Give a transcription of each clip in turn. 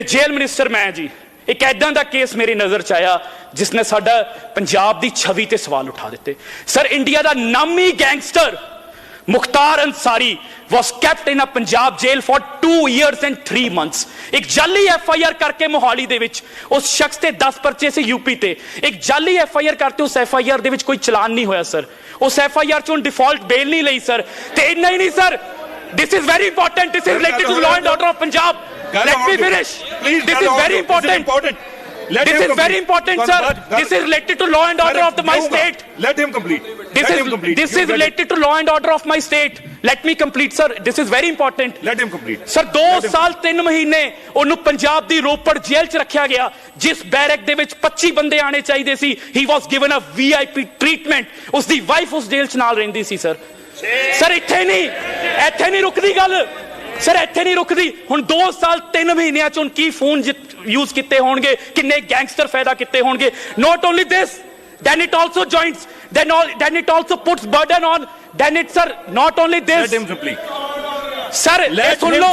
Jail minister मैं जी एक ऐदा का केस मेरी नज़र च आया जिसने साडा पंजाब की छवि ते सवाल उठा दिते। सर इंडिया का नामी gangster Mukhtar Ansari was kept in a Punjab jail for 2 years and 3 months। एक जाली FIR करके मोहाली दे विच उस शख्स ते 10 परचे से यूपी ते एक जाली FIR करते उस FIR दे विच कोई चलान नहीं होया सर। उस FIR चों डिफॉल्ट बेल नहीं लई सर। ते इन्ना ही नहीं sir, this is very important, this is related to law and order of Punjab. Let me finish. This is very important. This is very important, sir. This is related to law and order of my state. Let him complete. This is related to law and order of my state. Let me complete, sir. This is very important. Let him complete. Sir, 2 साल 3 महीने ਉਹਨੂੰ ਪੰਜਾਬ ਦੀ ਰੋਪੜ ਜੇਲ੍ਹ 'ਚ ਰੱਖਿਆ ਗਿਆ ਜਿਸ barrack ਦੇ ਵਿੱਚ 25 ਬੰਦੇ ਆਣੇ ਚਾਹੀਦੇ ਸੀ। He was given a VIP treatment. ਉਸ ਦੀ ਵਾਈਫ ਉਸ ਜੇਲ੍ਹ 'ਚ ਨਾਲ ਰਹਿੰਦੀ ਸੀ ਸਰ। ਸਰ ਇੱਥੇ ਨਹੀਂ ਰੁਕਦੀ ਗੱਲ सर, इत्थे नहीं रुकदी। हुण 2 साल 3 महीनों च की फोन यूज किए होंगे, किन्ने गैंगस्टर पैदा किए होंगे। Not only this, then it also joins, then it also puts burden on, then it sir not only this। Let him speak. Sir सुन लो,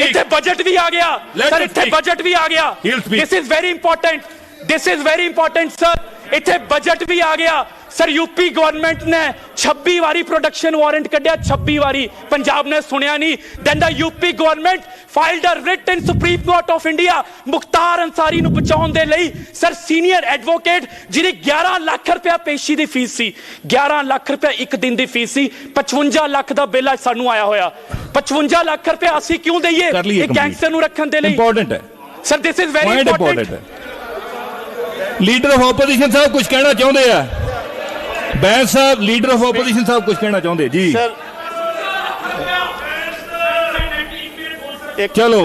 इत्थे बजट भी आ गया सर, इत्थे बजट भी आ गया। This is very important, this is very important sir. इत्थे budget भी आ गया सर। यूपी गवर्नमेंट ने 26 वारी प्रोडक्शन वारंट कढ़िया, 26 वारी, पंजाब ने सुनिया नहीं। Then the UP government filed a writ in Supreme Court of India Mukhtar Ansari नूं बचाउण दे लई सर। सीनियर एडवोकेट जिहदी 11 लाख रुपया पेशी दी फीस सी, 11 लाख रुपया एक दिन दी फीस सी, 55 लाख दा बिल अज सानू आया होया। 55 लाख रुपया असीं क्यों दईए एक गैंगस्टर नूं रखण दे लई? इंपॉर्टेंट है sir, this is very important. Leader of opposition साहब कुछ कहना चाहते हैं? बैंस साहब, लीडर ऑफ ओपोजिशन साहब कुछ कहना चाहते जी? चलो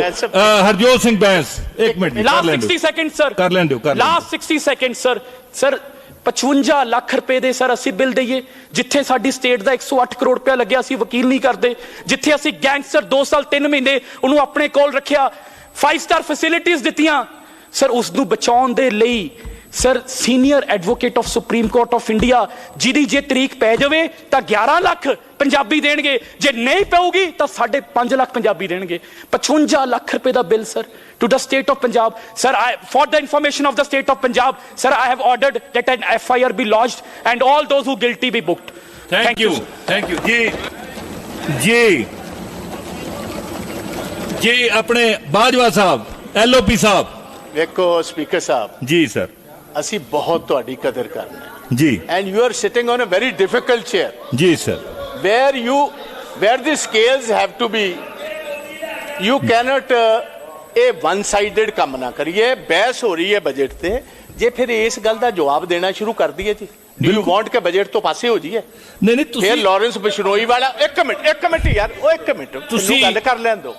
हरजोत सिंह बैंस एक मिनट, लास्ट 60 सेकंड सर, कर लें दो, last 60 second sir. Sir 55 lakh रुपए दे सर असी बिल दईए जिथे साडी स्टेट का 108 करोड़ रुपया लगे, असी वकील नहीं करते। जिथे असी गैंगस्टर 2 साल 3 महीने उन्होंने अपने कोल रखिया, 5 स्टार फैसिलिटीज दित्तियां सर, उसनू बचाउण दे लई sir senior advocate of Supreme Court of India जिहदी जे तरीक पै जावे तां 11 लाख पंजाबी देणगे, जे नहीं पेऊगी तां 5.5 लाख पंजाबी देणगे। 55 लाख रुपए दा बिल sir to the state of Punjab. Sir for the information of the state of Punjab sir, I have ordered that an FIR be launched and all those who guilty be booked. Thank you जी जी। अपने बाजवा साहब, LOP साहब। देखो speaker साहब जी sir, असी बहुत तुहाडी कदर करना जी, and you are sitting on a very difficult chair जी sir, where the scales have to be, you cannot a one sided काम ना करिए। बहस हो रही है बजट ते, जे फिर इस गल का जवाब देना शुरू कर दिए जी। डू यू वांट के बजट तो पासे हो जाइए? नहीं फिर लॉरेंस बिश्नोई वाला एक मिनट यार, ओ एक मिनट गल कर लैन दो।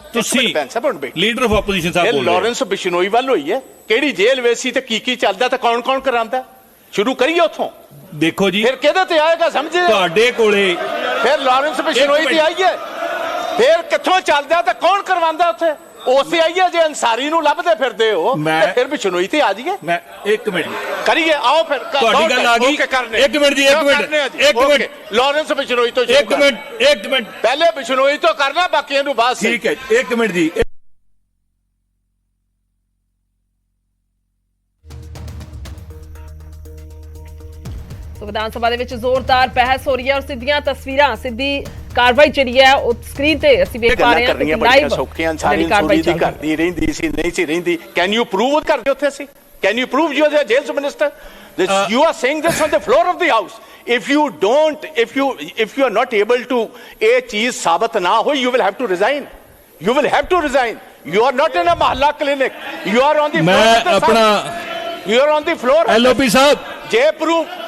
लीडर ऑफ ओपोजिशन साहब लॉरेंस बिश्नोई वाल होई है, केड़ी जेल वेसी ते की चलदा ते कौन करांदा? शुरू करिए उथों। देखो जी, फिर किहदे ते आएगा समझे? तुहाडे कोले फिर लॉरेंस बिश्नोई दी आईए, फिर कित्थों चलदा ते कौन करवांदा उत्थे? उसे आइए जे अंसारी नूं लभदे फिरदे हो ते फिर बिश्नोई ते आ जाइए। मैं एक मिनट करिए, आओ फिर तुहाडी गल आ गई। एक मिनट जी, एक मिनट लॉरेंस बिश्नोई तो एक मिनट पहले बिश्नोई तो करना, बाकी नूं बाद। ठीक है, एक मिनट जी। विधान सभा ਦੇ जोरदार बहस हो रही है और सीधियां तस्वीरां, सीधी कार्रवाई ਜਿਹੜੀ ਹੈ ਉਹ ਸਕਰੀਨ ਤੇ ਅਸੀਂ ਵੇਖ ਪਾ ਰਹੇ ਹਾਂ। ਲਾਈਵ ਸੌਖੀਆਂ ਸਾਰੀ ਚੋਰੀ ਦੀ ਕਰਦੀ ਰਹਿੰਦੀ ਸੀ, ਨਹੀਂ ਸੀ ਰਹਿੰਦੀ। ਕੈਨ ਯੂ ਪ੍ਰੂਵ ਕਰਦੇ ਉੱਥੇ ਸੀ? Can you prove you are jealous minister? You are saying this on the floor of the house. If you are not able to ਇਹ ਚੀਜ਼ ਸਾਬਤ ਨਾ ਹੋਈ, you will have to resign. You will have to resign. You are not in a mahalla clinic. You are on the floor of the house. You are on the floor. LOP साहब, जे proof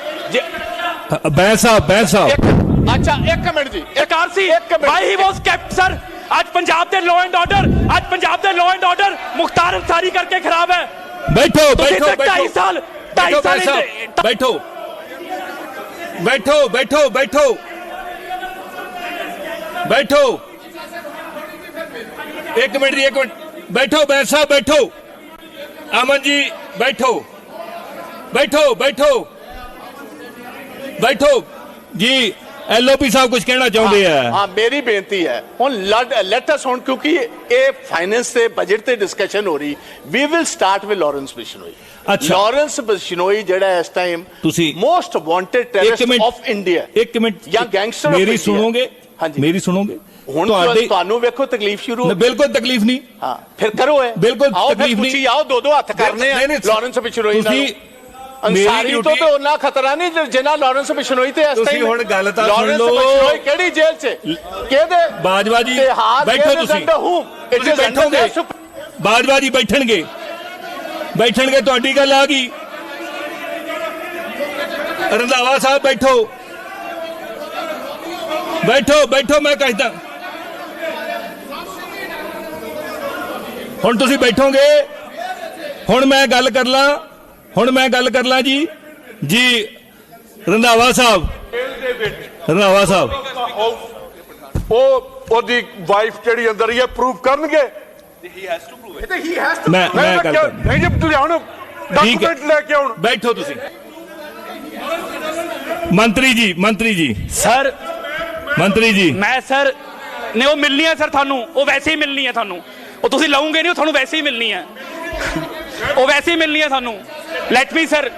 Bains साहब अच्छा एक minute जी, Why he was kept sir? आज पंजाब दे law and order, आज पंजाब दे law and order Mukhtar Ansari करके खराब है। बैठो बैठो बैठो 2.5 साल बैठो बैठो बैठो बैठो बैठो बैठो। एक मिनट जी, एक मिनट बैठो। बैंस साहब बैठो। अमन जी बैठो बैठो बैठो बैठो जी। ਐਲਓਪੀ ਸਾਹਿਬ ਕੁਝ ਕਹਿਣਾ ਚਾਹੁੰਦੇ ਆ। ਹਾਂ ਮੇਰੀ ਬੇਨਤੀ ਹੈ ਹੁਣ ਲੈਟ ਅਸ ਹੁਣ ਕਿਉਂਕਿ ਇਹ ਫਾਈਨੈਂਸ ਤੇ ਬਜਟ ਤੇ ਡਿਸਕਸ਼ਨ ਹੋ ਰਹੀ we will start with Lawrence Bishnoi. ਅੱਛਾ। ਲਾਰੈਂਸ ਬਿਸ਼ਨੋਈ ਜਿਹੜਾ ਇਸ ਟਾਈਮ ਤੁਸੀਂ most wanted terrorist of India. ਇੱਕ ਮਿੰਟ ਜਾਂ ਗੈਂਗਸਟਰ ਮੇਰੀ ਸੁਣੋਗੇ? ਹਾਂਜੀ ਮੇਰੀ ਸੁਣੋਗੇ? ਹੁਣ ਤੁਹਾਨੂੰ ਵੇਖੋ ਤਕਲੀਫ ਸ਼ੁਰੂ ਹੋ ਬਿਲਕੁਲ ਤਕਲੀਫ ਨਹੀਂ। ਹਾਂ ਫਿਰ ਕਰੋ ਇਹ ਬਿਲਕੁਲ ਆਓ ਤਕਲੀਫ ਫਿਰ ਨਹੀਂ। ਆਓ ਦੋ ਹੱਥ ਕਰਨੇ ਆ ਲਾਰੈਂਸ ਬਿਸ਼ਨੋਈ ਨਾਲ। ਅੰਸਾਰੀ ਤੋਂ ਤੇ ਉਹਨਾਂ ਖਤਰਾ ਨਹੀਂ ਜਿੰਨਾ ਲਾਰੈਂਸ ਬਿਸ਼ਨੋਈ ਤੇ ਇਸ ਤੁਸੀਂ ਹੁਣ ਗੱਲ ਤਾਂ ਸੁਣ ਲਾਰੈਂਸ ਲਓ। ਬਿਸ਼ਨੋਈ ਕਿਹੜੀ ਜੇਲ੍ਹ 'ਚ ਕਿਹਦੇ ਬਾਜਵਾ ਜੀ ਬੈਠੋ ਤੁਸੀਂ ਬੈਠੋਗੇ। ਬਾਜਵਾ ਜੀ ਬੈਠਣਗੇ ਤੁਹਾਡੀ ਗੱਲ ਆ ਗਈ। ਰੰਧਾਵਾ ਸਾਹਿਬ ਬੈਠੋ ਮੈਂ ਕਹਿੰਦਾ ਹੁਣ ਤੁਸੀਂ ਬੈਠੋਗੇ। ਹੁਣ ਮੈਂ ਗੱਲ ਕਰ ਲਾਂ ਜੀ ਰੰਧਾਵਾ ਸਾਹਿਬ ਉਹਦੀ ਵਾਈਫ ਜਿਹੜੀ ਅੰਦਰ ਹੀ ਹੈ ਪ੍ਰੂਫ ਕਰਨਗੇ। ਮੈਂ ਗੱਲ ਕਰਦਾ। ਨਹੀਂ ਜੀ ਤੁਸੀਂ ਹੁਣ ਡਾਕੂਮੈਂਟ ਲੈ ਕੇ ਆਉਣ। ਬੈਠੋ ਤੁਸੀਂ। ਮੰਤਰੀ ਜੀ ਸਰ ਮੈਂ ਸਰ ਨੇ ਉਹ ਮਿਲਣੀ ਹੈ ਸਰ ਤੁਹਾਨੂੰ, ਉਹ ਵੈਸੇ ਹੀ ਮਿਲਣੀ ਹੈ ਤੁਹਾਨੂੰ। ਉਹ ਤੁਸੀਂ ਲਾਉਂਗੇ ਨਹੀਂ, ਉਹ ਤੁਹਾਨੂੰ ਵੈਸੇ ਹੀ ਮਿਲਣੀ ਹੈ। ਉਹ ਵੈਸੇ ਹੀ ਮਿਲਣੀ ਹੈ ਤੁਹਾਨੂੰ। ਲੈਟ ਮੀ ਸਰ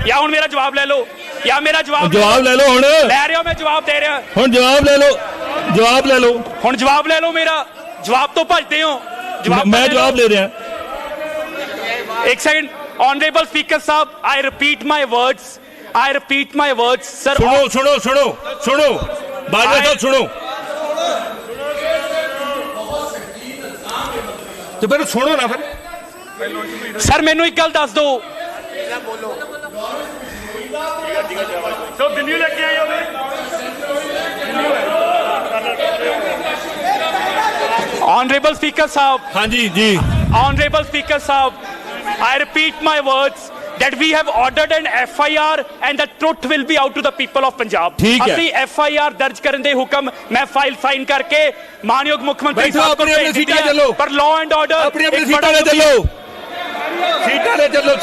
ਜਾਂ ਹੁਣ ਮੇਰਾ ਜਵਾਬ ਲੈ ਲਓ ਜਾਂ ਮੇਰਾ ਜਵਾਬ ਲੈ ਲਓ। ਹੁਣ ਲੈ ਰਿਹਾ ਮੈਂ ਜਵਾਬ ਦੇ ਰਿਹਾ। ਹੁਣ ਜਵਾਬ ਲੈ ਲਓ ਹੁਣ ਜਵਾਬ ਲੈ ਲਓ ਮੇਰਾ। ਜਵਾਬ ਤੋਂ ਭੱਜਦੇ ਹੋ। ਮੈਂ ਜਵਾਬ ਦੇ ਰਿਹਾ। ਇੱਕ ਸੈਕਿੰਡ ऑनरेबल स्पीकर साहब I repeat my words sir. सुनो बाजवा साहब सुनो तो फिर सुनो ना फिर सर मैनू एक गल दस दो। ऑनरेबल स्पीकर साहब हाँ जी ऑनरेबल स्पीकर साहब I repeat my words that we have ordered an FIR and the truth will be out to the people of Punjab। ਅਸੀਂ FIR ਦਰਜ ਕਰਨ ਦੇ ਹੁਕਮ ਮੈਂ ਫਾਈਲ ਸਾਈਨ ਕਰਕੇ ਮਾਨਯੋਗ ਮੁੱਖ ਮੰਤਰੀ ਸਾਹਿਬ ਕੋਲ ਭੇਜ ਦਿੱਤੇ ਪਰ ਲਾਅ ਐਂਡ ਆਰਡਰ ਆਪਣੀ ਸੀਟਾਂ ਤੇ ਚੱਲੋ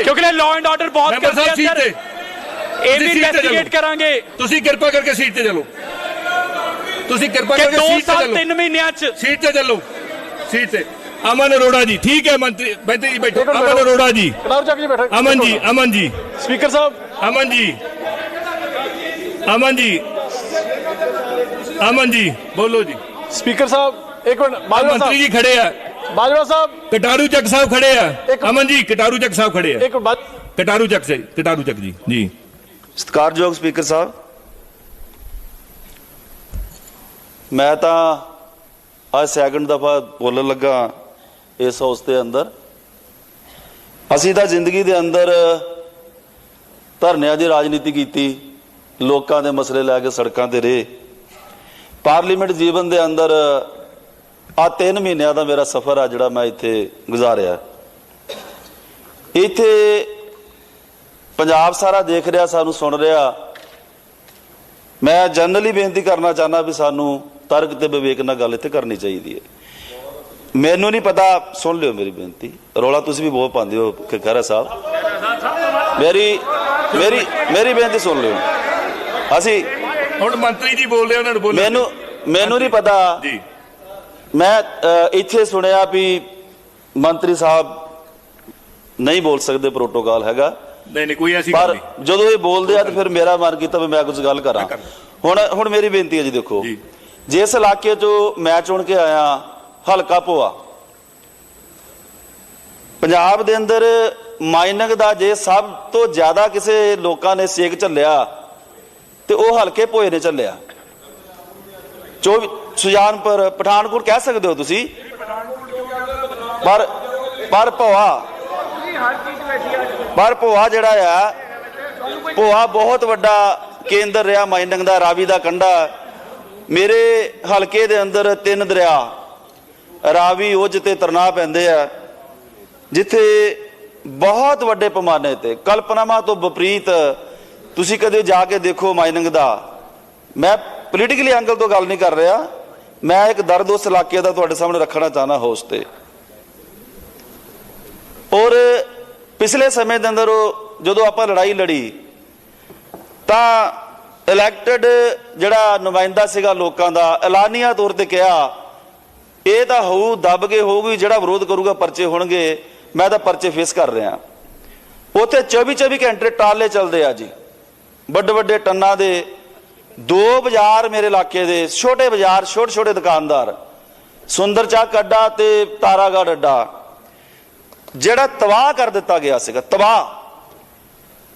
ਕਿਉਂਕਿ ਲਾਅ ਐਂਡ ਆਰਡਰ ਬਹੁਤ ਕਰਦੇ ਆ ਸਰ। ਇਹ ਵੀ ਇਨਵੈਸਟੀਗੇਟ ਕਰਾਂਗੇ। ਤੁਸੀਂ ਕਿਰਪਾ ਕਰਕੇ ਸੀਟ ਤੇ ਚੱਲੋ। 2 ਸਾਲ 3 ਮਹੀਨਿਆਂ ਚ ਸੀਟ ਤੇ ਚੱਲੋ। अमन अरोड़ा जी ठीक है। मंत्री जी बैठो। अमन अरोड़ा जी अमन जी स्पीकर साहब अमन जी बोलो जी। स्पीकर साहब एक मिनट। मंत्री जी खड़े हैं। बाजवा साहब कटारू चक साहब खड़े हैं। अमन जी कटारू चक साहब खड़े हैं। कटारू चक जी सत्कारयोग स्पीकर साहब मैं तो आज सैकंड दफा बोलन लगा इस हाउस के अंदर। असी तो जिंदगी के अंदर धरनिया की राजनीति की, लोगों के मसले लैके सड़कों पर रहे। पार्लीमेंट जीवन के अंदर आ 3 महीनों का मेरा सफ़र है जोड़ा मैं इत्थे गुजारिया। इत्थे पंजाब सारा देख रहा, सानू सुन रहा। मैं जनरली बेनती करना चाहना भी सानू तर्क ते विवेक नाल गल इत्थे करनी चाहिए है। मैनू नहीं पता, सुन लियो मेरी बेनती। रौला तुसी भी बहुत पाते हो खैरा साहब। मेरी बेनती सुन लियो। असी हुण मंत्री जी बोल रहे हो, मैनू नहीं पता जी। मैं इत्थे सुनिया भी मंत्री साहब नहीं बोल सकते, प्रोटोकॉल हैगा। नहीं कोई ऐसी पर जदों ये बोलते हैं तो फिर मेरा मन किया भी मैं कुछ गल करा। हुण मेरी बेनती है जी, देखो जिस इलाके चो मैं चुन के आया हलका भोआ, पंजाब दे अंदर माइनिंग दा जे सब तो ज्यादा किसी लोगों ने सेक झलिया तो वह हल्के भोए ने झलिया। सुजानपुर पठानकोट कह सकते हो तुसी, पर भोआ जिहड़ा है भोआ बहुत वड्डा केंद्र रहा माइनिंग दा, रावी दा कंढा। मेरे हलके दे अंदर 3 दरिया रावी उज ते तरनाह पैंदे आ, जिथे बहुत वड्डे पैमाने ते कल्पनावां तो विपरीत तुसी कदे जाके देखो माइनिंग दा। मैं पोलीटिकली एंगल तो गल नहीं कर रहा, मैं एक दर्द उस इलाके का तुहाडे सामने रखना चाहना होस्ट ते। और पिछले समय के अंदर जो आपां लड़ाई लड़ी तो ਇਲੈਕਟਡ ਜਿਹੜਾ ਨੁਮਾਇੰਦਾ ਸੀਗਾ ਲੋਕਾਂ ਦਾ ਐਲਾਨੀਆ ਤੌਰ ਤੇ ਕਿਹਾ ਇਹ ਤਾਂ ਹੋਊ ਦੱਬ ਕੇ ਹੋਊਗੀ, ਜਿਹੜਾ ਵਿਰੋਧ ਕਰੂਗਾ ਪਰਚੇ ਹੋਣਗੇ, ਮੈਂ ਤਾਂ ਪਰਚੇ ਫੇਸ ਕਰ ਰਿਹਾ। ਉੱਥੇ 24 ਘੰਟੇ ਟਰਾਲੇ ਚੱਲਦੇ ਆ ਜੀ, ਵੱਡੇ ਵੱਡੇ ਟੰਨਾਂ ਦੇ। 2 ਬਾਜ਼ਾਰ ਮੇਰੇ ਇਲਾਕੇ ਦੇ ਛੋਟੇ ਬਾਜ਼ਾਰ, ਛੋਟੇ ਛੋਟੇ ਦੁਕਾਨਦਾਰ, ਸੁੰਦਰ ਚੱਕ ਅੱਡਾ ਤੇ ਤਾਰਾਗੜ੍ਹ ਅੱਡਾ, ਜਿਹੜਾ ਤਬਾਹ ਕਰ ਦਿੱਤਾ ਗਿਆ ਸੀਗਾ। ਤਬਾਹ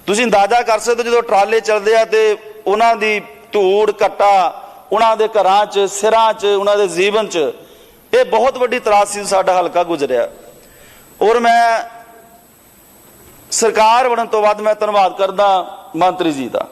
ਤੁਸੀਂ ਅੰਦਾਜ਼ਾ ਕਰ ਸਕਦੇ ਹੋ, ਜਦੋਂ ਟਰਾਲੇ ਚੱਲਦੇ ਆ ਤੇ ਉਹਨਾਂ ਦੀ ਧੂੜ ਘੱਟਾ ਉਹਨਾਂ ਦੇ ਘਰਾਂ 'ਚ, ਸਿਰਾਂ 'ਚ, ਉਹਨਾਂ ਦੇ ਜੀਵਨ 'ਚ, ਇਹ ਬਹੁਤ ਵੱਡੀ ਤਰਾਸਦੀ ਸਾਡਾ ਹਲਕਾ ਗੁਜ਼ਰਿਆ। ਔਰ ਮੈਂ ਸਰਕਾਰ ਬਣਨ ਤੋਂ ਬਾਅਦ ਮੈਂ ਧੰਨਵਾਦ ਕਰਦਾ ਮੰਤਰੀ ਜੀ ਦਾ।